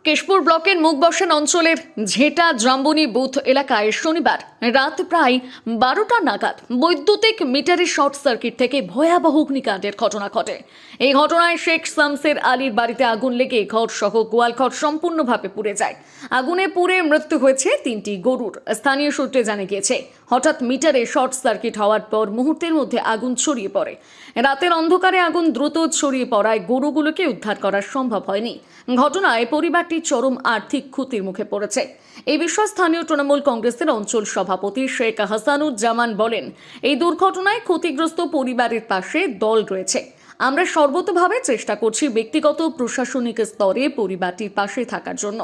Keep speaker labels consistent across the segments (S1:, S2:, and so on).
S1: কেশপুর ব্লকের মুখবসান অঞ্চলের ঝেটা Zamboni booth এলাকায় শনিবার রাত প্রায় 12টা নাগাদ বৈদ্যুতিক মিটারের শর্ট সার্কিট থেকে ভয়াবহ অগ্নিকাণ্ডের ঘটনা ঘটে। এই ঘটনায় শেখ শামসের আলীর বাড়িতে আগুন লেগে ঘর সহ গোয়ালঘর সম্পূর্ণভাবে পুড়ে যায়। আগুনে পুড়ে মৃত্যু হয়েছে 3টি গরুর। স্থানীয় সূত্রে জানা গিয়েছে, হঠাৎ মিটারে শর্ট সার্কিট হওয়ার পর মুহূর্তের মধ্যে আগুন ছড়িয়ে পড়ে। রাতের অন্ধকারে আগুন দ্রুত ছড়িয়ে পড়ায় গরুগুলোকে উদ্ধার করা সম্ভব হয়নি। ঘটনায় পরিবারটি চরম আর্থিক ক্ষতির মুখে পড়েছে। এই বিষয়ে স্থানীয় তৃণমূল কংগ্রেসের অঞ্চল সভাপতি শেখ হাসানুজ্জামান বলেন, এই দুর্ঘটনায় ক্ষতিগ্রস্ত পরিবারের পাশে দল রয়েছে। আমরা সর্বতোভাবে চেষ্টা করছি ব্যক্তিগত প্রশাসনিক স্তরে পরিবারটির পাশে থাকার জন্য।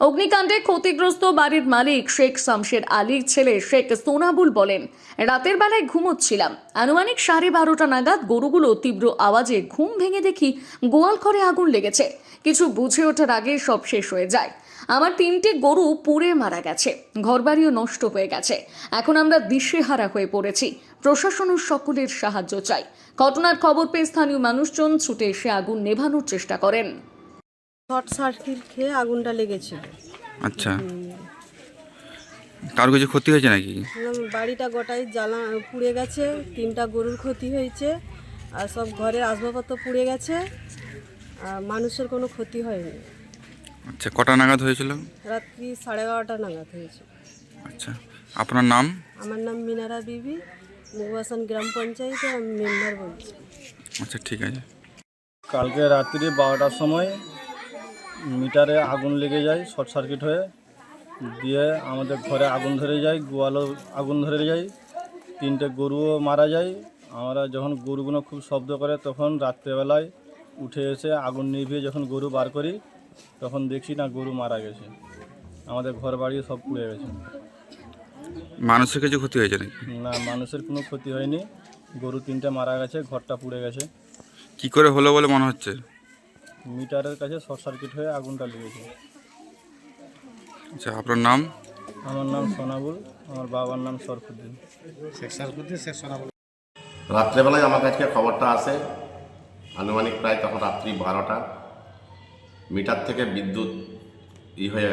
S1: অগ্নিকাণ্ডে ক্ষতিগ্রস্ত বাড়ির মালিক শেখ শামসের আলীর ছেলে শেখ সোনাবুল বলেন, রাতের বেলায় ঘুমোচ্ছিলাম। আনুমানিক 12:30 নাগাদ গরুগুলো তীব্র আওয়াজে ঘুম ভেঙে দেখি গোয়াল ঘরে আগুন লেগেছে। কিছু বুঝে ওঠার আগে সব শেষ হয়ে যায়। আমার 3টে গরু পুড়ে মারা গেছে, ঘরবাড়িও নষ্ট হয়ে গেছে। এখন আমরা দিশেহারা হয়ে পড়েছি। প্রশাসন ও সকলের সাহায্য চাই। ঘটনার খবর পেয়ে স্থানীয় মানুষজন ছুটে এসে আগুন নেভানোর চেষ্টা করেন।
S2: শর্ট সার্কিট খেয়ে আগুনটা লেগেছিল।
S3: আচ্ছা, কারো কিছু ক্ষতি হয়েছে নাকি?
S2: বাড়িটা গোটাই জ্বালা পুড়ে গেছে, 3টা গরুর ক্ষতি হয়েছে, আর সব ঘরের আসবাবপত্র পুড়ে গেছে, আর মানুষের কোনো ক্ষতি হয়নি।
S3: আচ্ছা, কটা নাগাদ হয়েছিল?
S2: রাত্রি 11:30 নাগাদ হয়েছে।
S3: আচ্ছা, আপনার নাম?
S2: আমার নাম মিনারা বিবি, মুখবাসান গ্রাম পঞ্চায়েতে আমি মেম্বার বলছি।
S3: আচ্ছা, ঠিক আছে।
S4: কালকে রাত্রি 12টার সময় মিটারে আগুন লেগে যায়, শর্ট সার্কিট হয়ে দিয়ে আমাদের ঘরে আগুন ধরে যায়, গোয়ালও আগুন ধরে যায়, 3টে গরুও মারা যায়। আমরা যখন গরুগুলো খুব শব্দ করে তখন রাত্রেবেলায় উঠে এসে আগুন নিভিয়ে যখন গরু বার করি তখন দেখছি না গরু মারা গেছে, আমাদের ঘর বাড়ি সব পুড়ে গেছে।
S3: মানুষের কিছু ক্ষতি হয়েছে নাকি?
S4: না, মানুষের কোনো ক্ষতি হয়নি, গরু 3টে মারা গেছে, ঘরটা পুড়ে গেছে।
S3: কি করে হলো বলে মনে হচ্ছে?
S4: মিটারের কাছে শর্ট সার্কিট হয়ে আগুনটা লেগেছে।
S3: আচ্ছা, আপনার নাম?
S4: আমার নাম সোনাবুল, আমার বাবার নাম সরফুদ্দিন।
S5: রাত্রেবেলায় আমার কাছে খবরটা আসে, আনুমানিক প্রায় তখন রাত্রি 12টা। মিটার থেকে বিদ্যুৎ হয়ে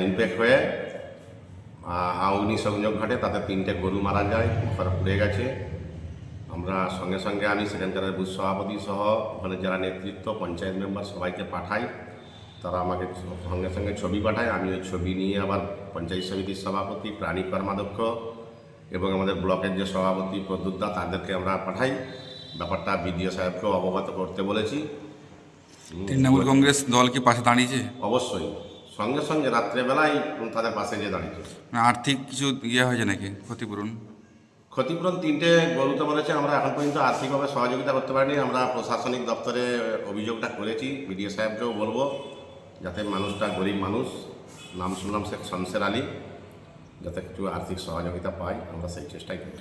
S5: ইমপ্যাক্ট হয়ে অগ্নিসংযোগ ঘটে, তাতে 3টে গরু মারা যায়, ঘর পুড়ে গেছে। আমরা সঙ্গে সঙ্গে আমি সেখানকার বুথ সভাপতি সহ ওখানে যারা নেতৃত্ব, পঞ্চায়েত মেম্বার সবাইকে পাঠাই। তারা আমাকে সঙ্গে সঙ্গে ছবি পাঠায়। আমি ওই ছবি নিয়ে আবার পঞ্চায়েত সমিতির সভাপতি, প্রাণী কর্মাধ্যক্ষ এবং আমাদের ব্লকের যে সভাপতি প্রদ্যুৎ দা, তাদেরকে আমরা পাঠাই। ব্যাপারটা বিডিও সাহেবকেও অবগত করতে বলেছি।
S3: তৃণমূল কংগ্রেস দল কি পাশে দাঁড়িয়েছে?
S5: অবশ্যই সঙ্গে সঙ্গে রাত্রেবেলায় তাদের পাশে গিয়ে দাঁড়িয়েছে।
S3: আর্থিক কিছু হয়েছে নাকি ক্ষতিপূরণ?
S5: ক্ষতিপূরণ 3টে গরুতে মরেছে। আমরা এখন পর্যন্ত আর্থিকভাবে সহযোগিতা করতে পারিনি। আমরা প্রশাসনিক দপ্তরে অভিযোগটা করেছি, বিডিও সাহেবকেও বলবো যাতে মানুষটা গরিব মানুষ, নাম শুনলাম শেখ শামসের আলী, যাতে কিছু আর্থিক সহযোগিতা পাই, আমরা সেই চেষ্টাই করব।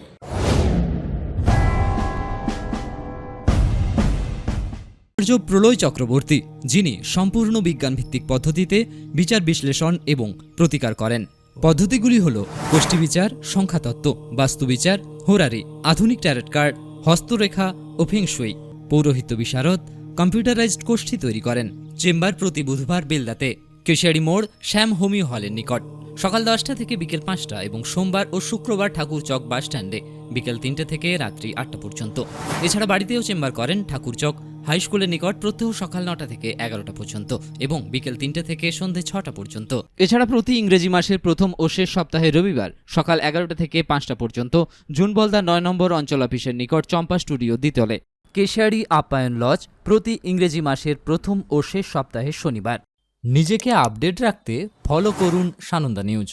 S6: প্রলয় চক্রবর্তী, যিনি সম্পূর্ণ বিজ্ঞানভিত্তিক পদ্ধতিতে বিচার বিশ্লেষণ এবং প্রতিকার করেন। পদ্ধতিগুলি হল গোষ্ঠী বিচার, সংখ্যাতত্ত্ব, বাস্তুবিচার, হোরারি, আধুনিক ট্যারট কার্ড, হস্তরেখা ও ফেংশুই। পৌরোহিত্য বিশারদ, কম্পিউটারাইজড গোষ্ঠী তৈরি করেন। চেম্বার প্রতি বুধবার বেলদাতে, কেশিয়ারি মোড়, শ্যাম হোমিও হলের নিকট, সকাল 10টা থেকে বিকেল 5টা এবং সোমবার ও শুক্রবার ঠাকুরচক বাস স্ট্যান্ডে বিকেল 3টে থেকে রাত্রি 8টা পর্যন্ত। এছাড়া বাড়িতেও চেম্বার করেন ঠাকুরচক হাই স্কুলের নিকট প্রত্যহ সকাল 9টা থেকে 11টা পর্যন্ত এবং বিকেল 3টে থেকে সন্ধ্যে 6টা পর্যন্ত। এছাড়া প্রতি ইংরেজি মাসের প্রথম ও শেষ সপ্তাহে রবিবার সকাল 11টা থেকে 5টা পর্যন্ত জুনবলদা 9 নম্বর অঞ্চল অফিসের নিকট চম্পা স্টুডিও দ্বিতলে। কেশিয়ারি আপ্যায়ন লজ প্রতি ইংরেজি মাসের প্রথম ও শেষ সপ্তাহে শনিবার। নিজেকে আপডেট রাখতে ফলো করুন সানন্দা নিউজ।